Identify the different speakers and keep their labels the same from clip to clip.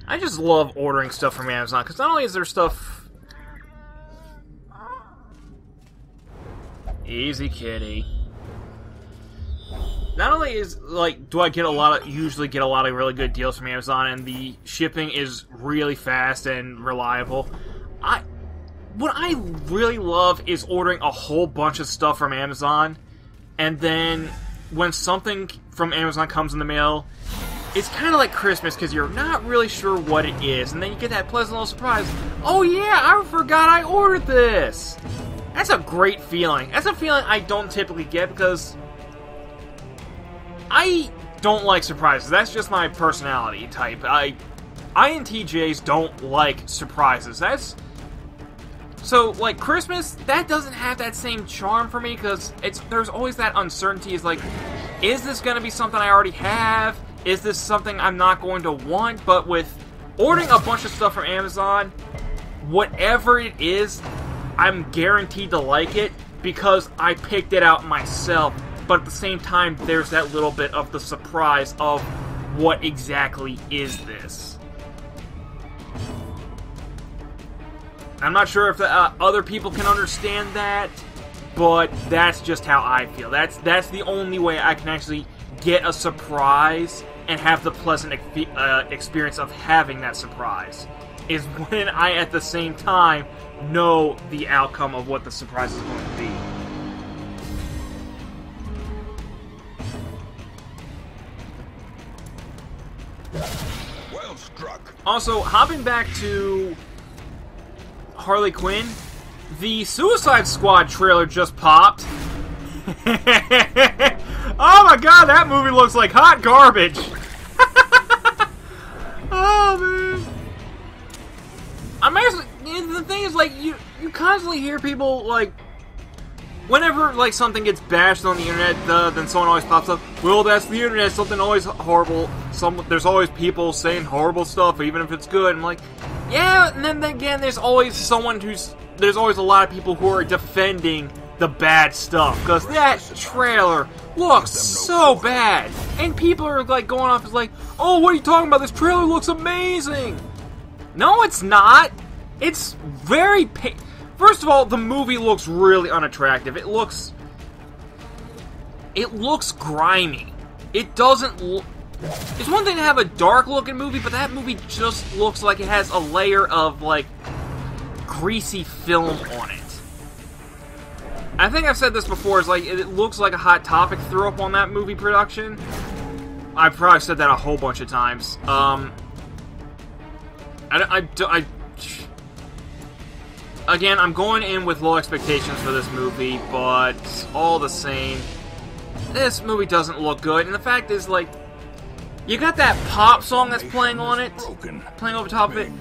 Speaker 1: I just love ordering stuff from Amazon, because not only is there stuff... Easy, kitty. Not only is, like, do I get usually get a lot of really good deals from Amazon, and the shipping is really fast and reliable, what I really love is ordering a whole bunch of stuff from Amazon, and then when something from Amazon comes in the mail, it's kind of like Christmas, because you're not really sure what it is, and then you get that pleasant little surprise. Oh yeah, I forgot I ordered this! That's a great feeling. That's a feeling I don't typically get, because I don't like surprises. That's just my personality type. INTJs don't like surprises. So, like, Christmas, that doesn't have that same charm for me, because there's always that uncertainty. It's like, is this going to be something I already have? Is this something I'm not going to want? But with ordering a bunch of stuff from Amazon, whatever it is, I'm guaranteed to like it, because I picked it out myself. But at the same time, there's that little bit of the surprise of what exactly is this. I'm not sure if other people can understand that, but that's just how I feel. That's the only way I can actually get a surprise and have the pleasant experience of having that surprise, is when I, at the same time, know the outcome of what the surprise is going to be.
Speaker 2: Well struck.
Speaker 1: Also, hopping back to Harley Quinn, the Suicide Squad trailer just popped. Oh my god, that movie looks like hot garbage. Oh man. I'm actually, the thing is, like, you constantly hear people, like, whenever, like, something gets bashed on the internet, then someone always pops up, well, that's the internet, something always horrible, there's always people saying horrible stuff, even if it's good. I'm like, yeah, and then again, there's always there's always a lot of people who are defending the bad stuff, because that trailer looks so bad, and people are, like, going off as like, oh, what are you talking about, this trailer looks amazing! No, it's not! It's very First of all, the movie looks really unattractive. It looks grimy. It doesn't look... It's one thing to have a dark-looking movie, but that movie just looks like it has a layer of, like, greasy film on it. I think I've said this before, it's like, it looks like a Hot Topic threw up on that movie production. I've probably said that a whole bunch of times. Again, I'm going in with low expectations for this movie, but all the same, this movie doesn't look good. And the fact is, like, you got that pop song that's playing on it, playing over top of it.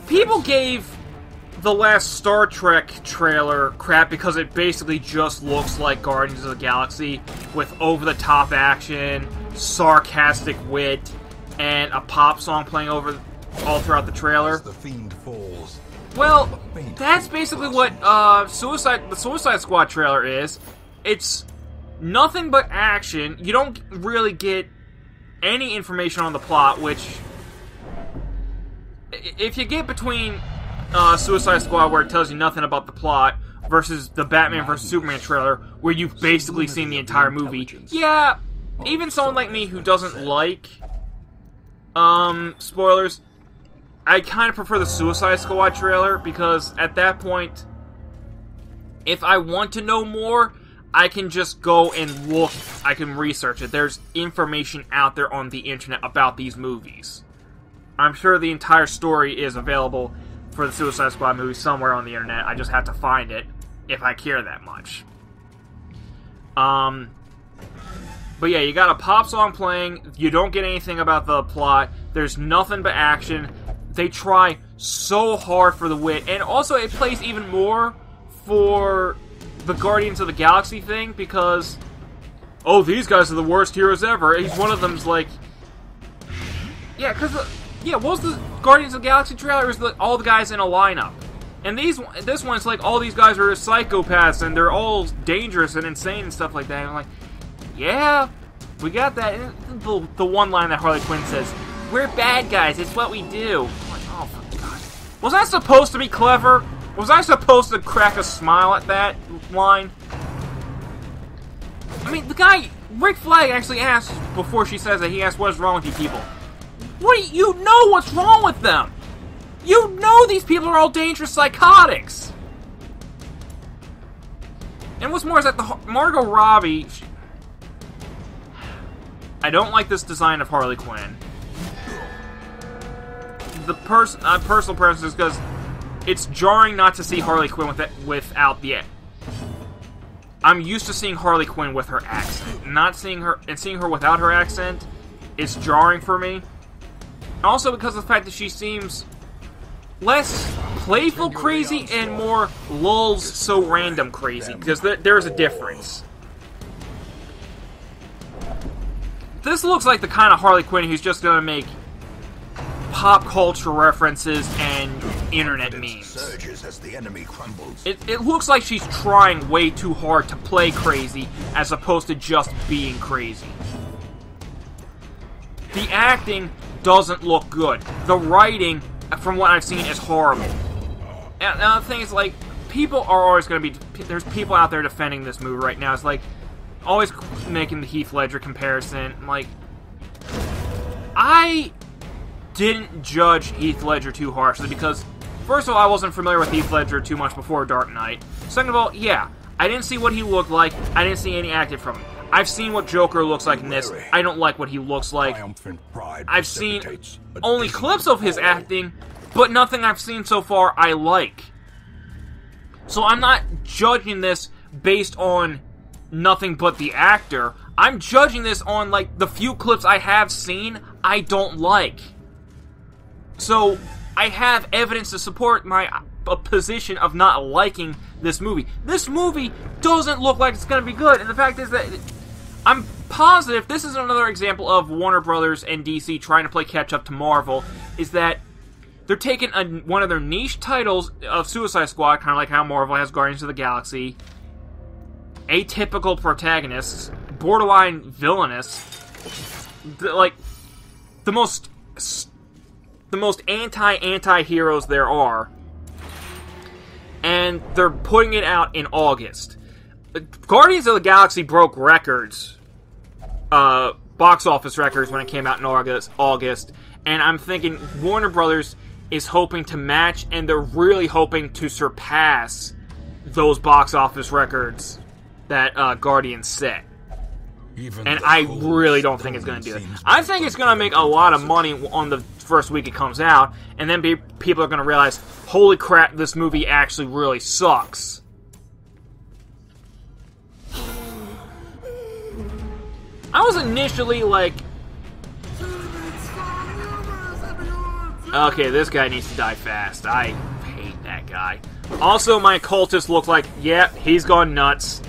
Speaker 1: People gave the last Star Trek trailer crap because it basically just looks like Guardians of the Galaxy with over-the-top action, sarcastic wit, and a pop song playing over all throughout the trailer. Well, that's basically what the Suicide Squad trailer is. It's nothing but action. You don't really get any information on the plot, which, if you get between Suicide Squad, where it tells you nothing about the plot, versus the Batman vs. Superman trailer, where you've basically seen the entire movie, yeah, even someone like me who doesn't like spoilers, I kind of prefer the Suicide Squad trailer, because at that point, if I want to know more, I can just go and look, I can research it. There's information out there on the internet about these movies. I'm sure the entire story is available for the Suicide Squad movie somewhere on the internet. I just have to find it, if I care that much. But yeah, you got a pop song playing, you don't get anything about the plot, there's nothing but action. They try so hard for the wit, and also it plays even more for the Guardians of the Galaxy thing, because, oh, these guys are the worst heroes ever. Each one of them's like, yeah, because, yeah, what was the Guardians of the Galaxy trailer? It was all the guys in a lineup. And this one's like, all these guys are psychopaths, and they're all dangerous and insane and stuff like that. And I'm like, yeah, we got that. And the one line that Harley Quinn says, we're bad guys. It's what we do. I'm like, oh, for God. Was I supposed to be clever? Was I supposed to crack a smile at that line? I mean, the guy, Rick Flag actually asks, before she says that, he asks, what is wrong with you people? You know what's wrong with them! You know these people are all dangerous psychotics! And what's more is that Margot Robbie... I don't like this design of Harley Quinn. The personal preference is because it's jarring not to see Harley Quinn without the... I'm used to seeing Harley Quinn with her accent. Not seeing her... And seeing her without her accent is jarring for me. Also because of the fact that she seems less playful crazy and more lulz so random crazy. Because there's a difference. This looks like the kind of Harley Quinn who's just gonna make pop culture references and internet memes. It looks like she's trying way too hard to play crazy as opposed to just being crazy. The acting doesn't look good. The writing, from what I've seen, is horrible. And the thing is, like, people are always going to be... There's people out there defending this movie right now. It's like, always making the Heath Ledger comparison. Like, I didn't judge Heath Ledger too harshly because, first of all, I wasn't familiar with Heath Ledger too much before Dark Knight. Second of all, yeah, I didn't see what he looked like. I didn't see any acting from him. I've seen what Joker looks like in this. I don't like what he looks like. I've seen only clips of his acting, but nothing I've seen so far I like. So I'm not judging this based on nothing but the actor. I'm judging this on, like, the few clips I have seen I don't like. So I have evidence to support my position of not liking this movie. This movie doesn't look like it's going to be good, and the fact is that I'm positive this is another example of Warner Brothers and DC trying to play catch-up to Marvel, is that they're taking one of their niche titles of Suicide Squad, kind of like how Marvel has Guardians of the Galaxy, atypical protagonists, borderline villainous, the most anti-heroes there are, and they're putting it out in August. Guardians of the Galaxy broke records, box office records, when it came out in August, and I'm thinking Warner Brothers is hoping to match, and they're really hoping to surpass those box office records that Guardians set. And I really don't think it's going to do that. I think it's going to make a lot of money on the first week it comes out, and then people are going to realize, holy crap, this movie actually really sucks. I was initially like, okay, this guy needs to die fast. I hate that guy. Also, my cultists look like, yeah, he's gone nuts.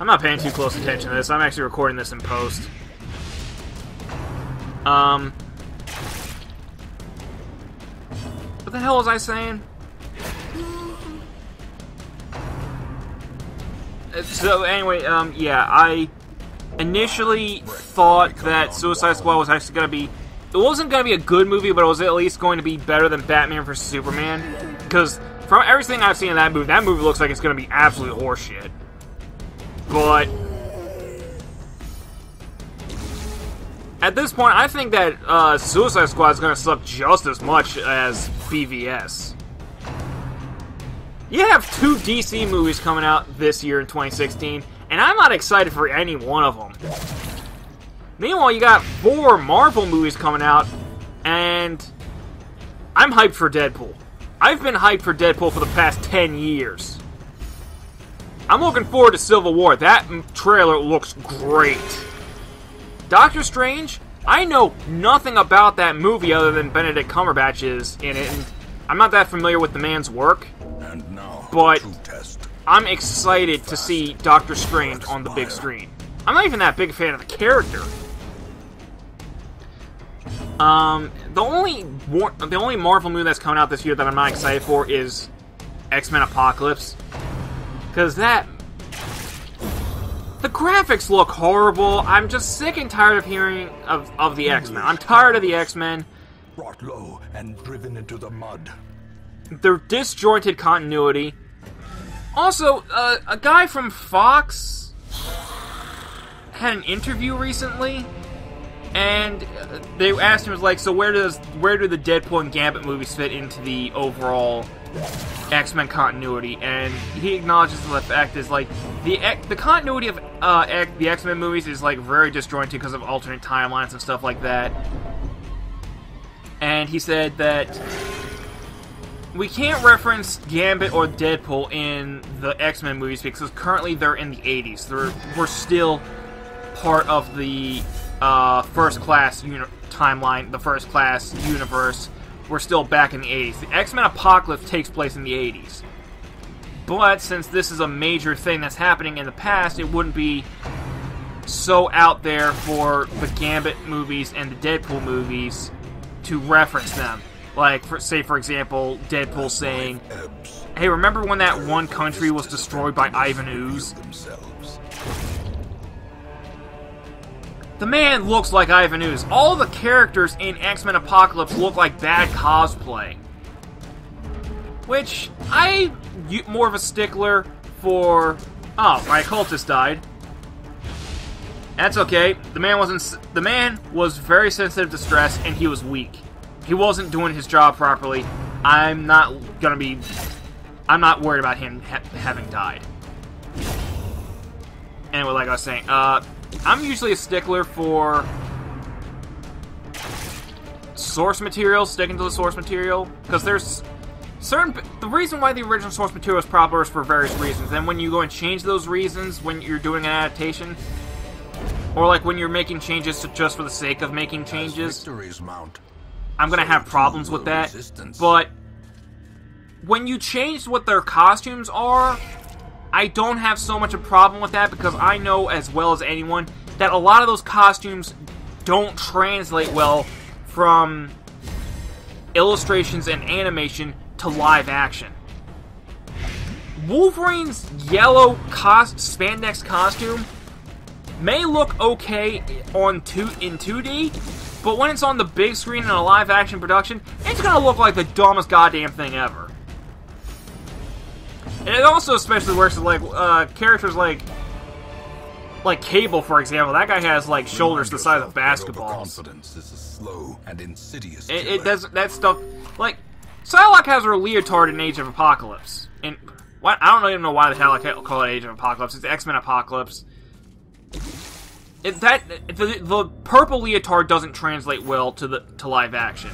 Speaker 1: I'm not paying too close attention to this. I'm actually recording this in post. What the hell was I saying? So, anyway, yeah, I initially thought that Suicide Squad was actually going to be... It wasn't going to be a good movie, but it was at least going to be better than Batman vs. Superman. Because from everything I've seen in that movie looks like it's going to be absolute horseshit. But at this point, I think that Suicide Squad is going to suck just as much as BVS. You have 2 DC movies coming out this year in 2016, and I'm not excited for any one of them. Meanwhile, you got 4 Marvel movies coming out, and I'm hyped for Deadpool. I've been hyped for Deadpool for the past 10 years. I'm looking forward to Civil War. That trailer looks great. Doctor Strange, I know nothing about that movie other than Benedict Cumberbatch is in it, and I'm not that familiar with the man's work. But I'm excited to see Doctor Strange on the big screen. I'm not even that big a fan of the character. The only Marvel movie that's coming out this year that I'm not excited for is X-Men Apocalypse. Because that The graphics look horrible. I'm just sick and tired of hearing of the X-Men. I'm tired of the X-Men.
Speaker 2: Brought low and driven into the mud.
Speaker 1: Their disjointed continuity. Also, a guy from Fox had an interview recently, and they asked him, was like, so where do the Deadpool and Gambit movies fit into the overall X-Men continuity? And he acknowledges the fact is like the continuity of the X-Men movies is like very disjointed because of alternate timelines and stuff like that. And he said that we can't reference Gambit or Deadpool in the X-Men movies because currently they're in the 80s. We're still part of the First Class timeline, the First Class universe. We're still back in the 80s. The X-Men Apocalypse takes place in the 80s. But since this is a major thing that's happening in the past, it wouldn't be so out there for the Gambit movies and the Deadpool movies to reference them. Like, say, for example, Deadpool saying, hey, remember when that one country was destroyed by Ivan Ooze? The man looks like Ivan Ooze. All the characters in X-Men Apocalypse look like bad cosplay. Which, I'm more of a stickler for... Oh, my occultist died. That's okay. The man was very sensitive to stress, and he was weak. He wasn't doing his job properly. I'm not worried about him having died. Anyway, like I was saying, I'm usually a stickler for source material, sticking to the source material, because there's the reason why the original source material is popular is for various reasons. Then when you go and change those reasons when you're doing an adaptation, or like when you're making changes just for the sake of making changes, I'm gonna have problems with that. But when you change what their costumes are, I don't have so much a problem with that, because I know as well as anyone that a lot of those costumes don't translate well from illustrations and animation to live action. Wolverine's yellow spandex costume may look okay in 2D, but when it's on the big screen in a live action production, it's gonna look like the dumbest goddamn thing ever. And it also especially works with like characters like Cable, for example. That guy has like shoulders the size of basketballs.
Speaker 2: Confidence is a slow and insidious
Speaker 1: it doesn't. That stuff like Psylocke has her leotard in Age of Apocalypse. And what, I don't even know why the hell I call it Age of Apocalypse. It's X-Men Apocalypse. The purple leotard doesn't translate well to live action.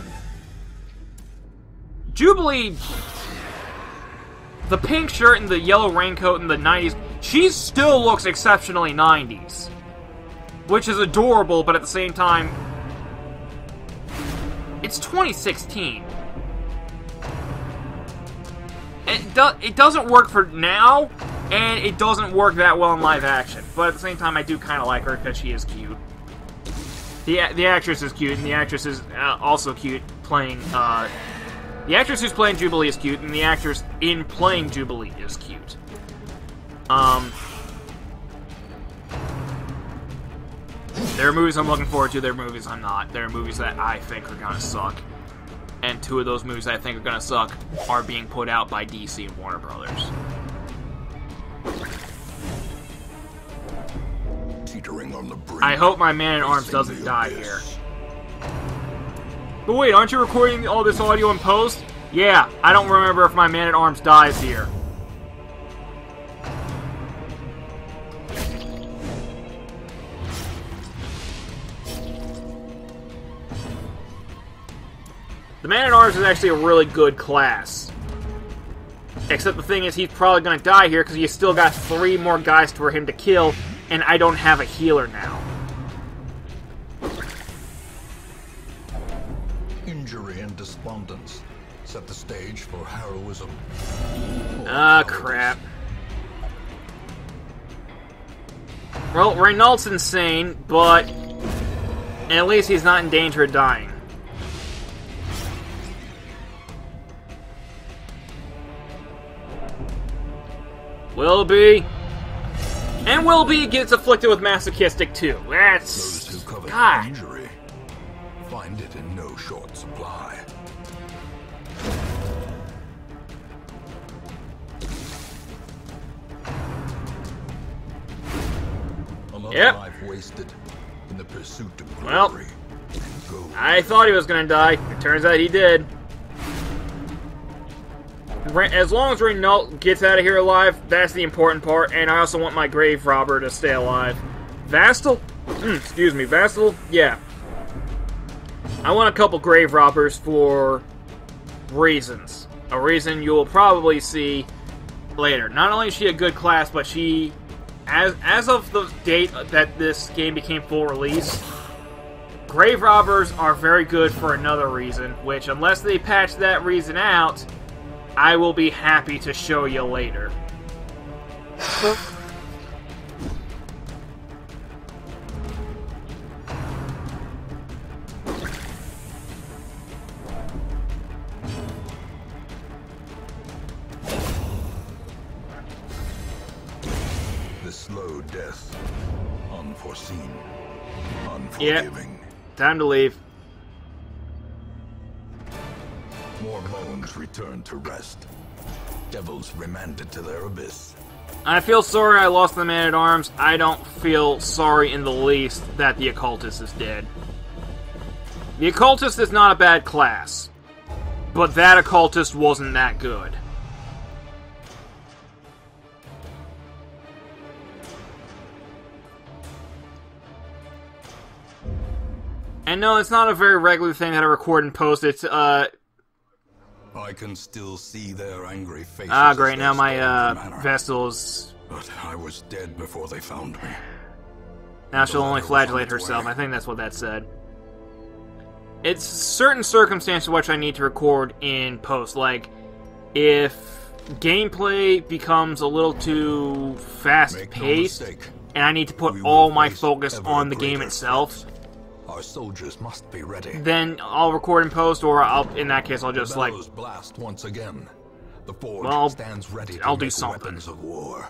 Speaker 1: Jubilee, the pink shirt and the yellow raincoat in the 90s, she still looks exceptionally 90s. Which is adorable, but at the same time, it's 2016. It doesn't work for now, and it doesn't work that well in live action. But at the same time, I do kind of like her because she is cute. The actress is cute, and the actress is also cute playing... the actress who's playing Jubilee is cute, and the actress in playing Jubilee is cute. There are movies I'm looking forward to, there are movies I'm not. There are movies that I think are gonna suck. And two of those movies that I think are gonna suck are being put out by DC and Warner Brothers.
Speaker 2: Teetering on the brink.
Speaker 1: I hope my Man-at-Arms doesn't die here. But wait, aren't you recording all this audio in post? Yeah, I don't remember if my Man-at-Arms dies here. The Man-at-Arms is actually a really good class. Except the thing is, he's probably going to die here because you still got 3 more guys for him to kill, and I don't have a healer now.
Speaker 2: Injury and despondence set the stage for heroism.
Speaker 1: Ah, crap. Well, Renault's insane, but at least he's not in danger of dying. Willoughby, And Willoughby gets afflicted with masochistic too.
Speaker 2: Those who
Speaker 1: That's...
Speaker 2: covet
Speaker 1: God.
Speaker 2: injury find it in no short supply. Another
Speaker 1: Yep.
Speaker 2: life wasted in the pursuit of
Speaker 1: Well,
Speaker 2: glory and gold.
Speaker 1: I thought he was gonna die. It turns out he did. As long as Renault gets out of here alive, that's the important part, and I also want my grave robber to stay alive. Vastal? Excuse me, Vastal? Yeah. I want a couple grave robbers for reasons. A reason you'll probably see later. Not only is she a good class, but she, as of the date that this game became full release, grave robbers are very good for another reason, which unless they patch that reason out, I will be happy to show you later.
Speaker 2: The slow death, unforeseen,
Speaker 1: Yeah.
Speaker 2: unforgiving.
Speaker 1: Time to leave.
Speaker 2: More bones return to rest. Devils remanded to their abyss.
Speaker 1: I feel sorry I lost the Man-at-Arms. I don't feel sorry in the least that the Occultist is dead. The Occultist is not a bad class, but that Occultist wasn't that good. And no, it's not a very regular thing that I record and post. It's,
Speaker 2: I can still see their angry faces.
Speaker 1: ah,
Speaker 2: as
Speaker 1: great,
Speaker 2: they
Speaker 1: now my,
Speaker 2: stormed the manor.
Speaker 1: Vestal's...
Speaker 2: But I was dead before they found me.
Speaker 1: Now she'll only flagellate herself. I think that's what that said. It's certain circumstances which I need to record in post. Like, if gameplay becomes a little too fast-paced, and I need to put all my focus on the game itself,
Speaker 2: our soldiers must be ready.
Speaker 1: then I'll record in post, or in that case, I'll just, like,
Speaker 2: Bellows blast once again. The forge
Speaker 1: Well,
Speaker 2: stands ready to
Speaker 1: I'll do
Speaker 2: make
Speaker 1: something.
Speaker 2: weapons of war.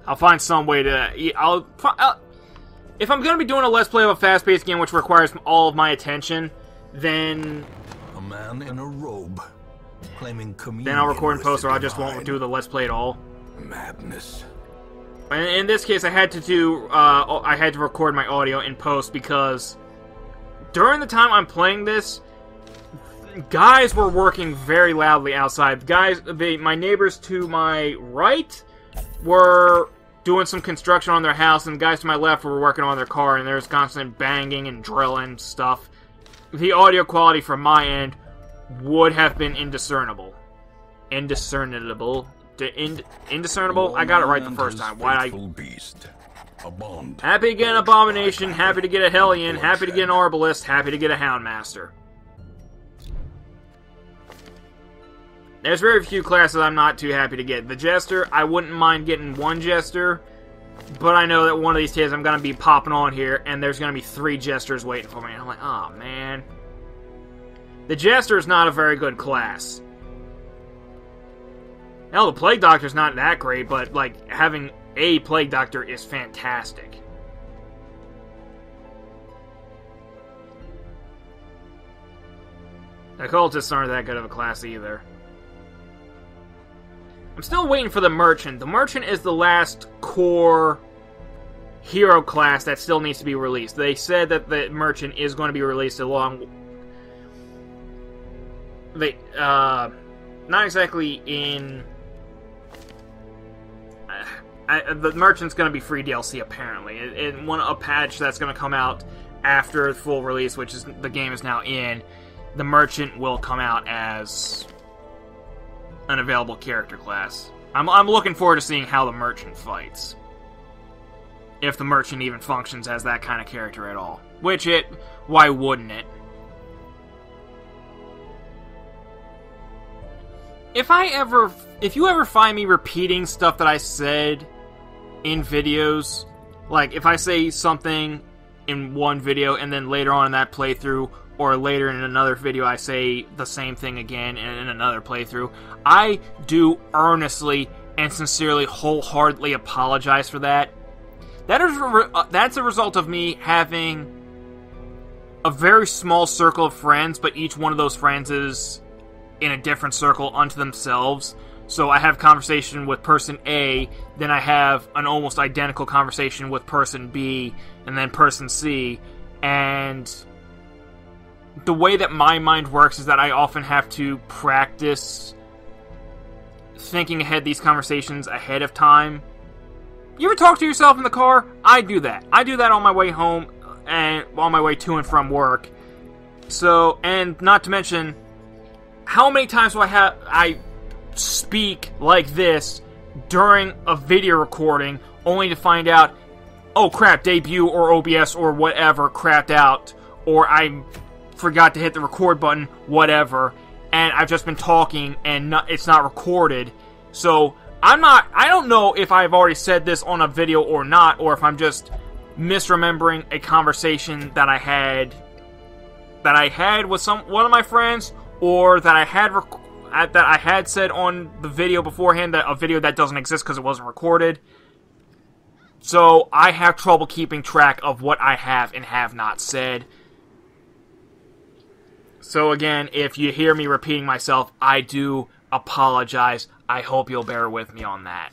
Speaker 1: I'll find some way to... if I'm going to be doing a Let's Play of a fast-paced game which requires all of my attention, then
Speaker 2: A man in a robe, claiming communion.
Speaker 1: Then I'll record in
Speaker 2: with
Speaker 1: post,
Speaker 2: the
Speaker 1: or I just won't
Speaker 2: divine.
Speaker 1: do the Let's Play at all.
Speaker 2: Madness.
Speaker 1: And in this case, I had to do, I had to record my audio in post because during the time I'm playing this, guys were working very loudly outside. My neighbors to my right were doing some construction on their house, and the guys to my left were working on their car, and there's constant banging and drilling stuff. The audio quality from my end would have been indiscernible. Indiscernible? I got it right the first time.
Speaker 2: Beast. A bond.
Speaker 1: Happy to get an Abomination, happy to get a Hellion, happy to get an Arbalist, happy to get a Houndmaster. There's very few classes I'm not too happy to get. The Jester, I wouldn't mind getting one Jester, but I know that one of these days I'm going to be popping on here, and there's going to be 3 Jesters waiting for me. And I'm like, oh man. The Jester is not a very good class. Hell, the Plague Doctor's not that great, but, like, having a Plague Doctor is fantastic. The Occultists aren't that good of a class either. I'm still waiting for the Merchant. The Merchant is the last core hero class that still needs to be released. They said that the Merchant is going to be released along... not exactly in... the Merchant's going to be free DLC, apparently. A patch that's going to come out after full release, which is the game is now in, the Merchant will come out as an available character class. I'm looking forward to seeing how the Merchant fights. If the Merchant even functions as that kind of character at all. Why wouldn't it? If you ever find me repeating stuff that I said in videos, like if I say something in one video and then later on in that playthrough, or later in another video I say the same thing again in another playthrough, I do earnestly and sincerely, wholeheartedly apologize for that. That's a result of me having a very small circle of friends, but each one of those friends is in a different circle unto themselves. So I have conversation with person A, then I have an almost identical conversation with person B, and then person C, and the way that my mind works is that I often have to practice thinking ahead these conversations ahead of time. You ever talk to yourself in the car? I do that. I do that on my way home and on my way to and from work. So, and not to mention, how many times do I speak like this during a video recording only to find out, oh crap, debut or OBS or whatever crapped out, or I forgot to hit the record button, whatever, and I've just been talking and it's not recorded. So I don't know if I've already said this on a video or not, or if I'm just misremembering a conversation that I had with one of my friends, or that I had said on the video beforehand, that a video that doesn't exist because it wasn't recorded. So I have trouble keeping track of what I have and have not said. So again, if you hear me repeating myself, I do apologize. I hope you'll bear with me on that.